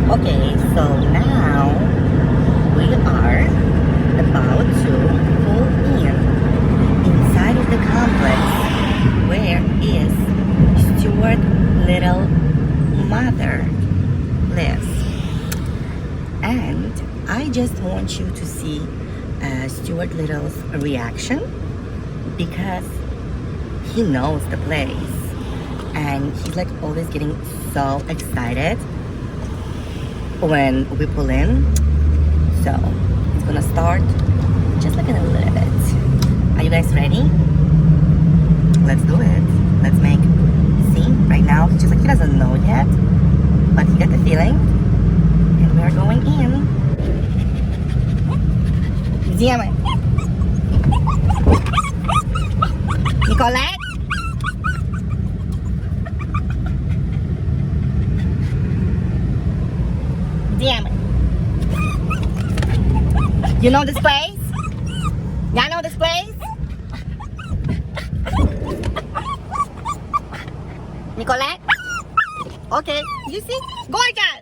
Okay, so now we are about to pull in inside of the complex where is Stuart little mother lives. And I just want you to see Stuart Little's reaction because he knows the place and he's like always getting so excited when we pull in. So it's gonna start just like in a little bit. Are you guys ready? Let's do it. Let's make scene. Right now he's just like he doesn't know yet, but he got the feeling and we're going in. Damn it. Nicolette? Damn it. You know this place? Y'all know this place? Nicolette? Okay, you see? Gorgeous!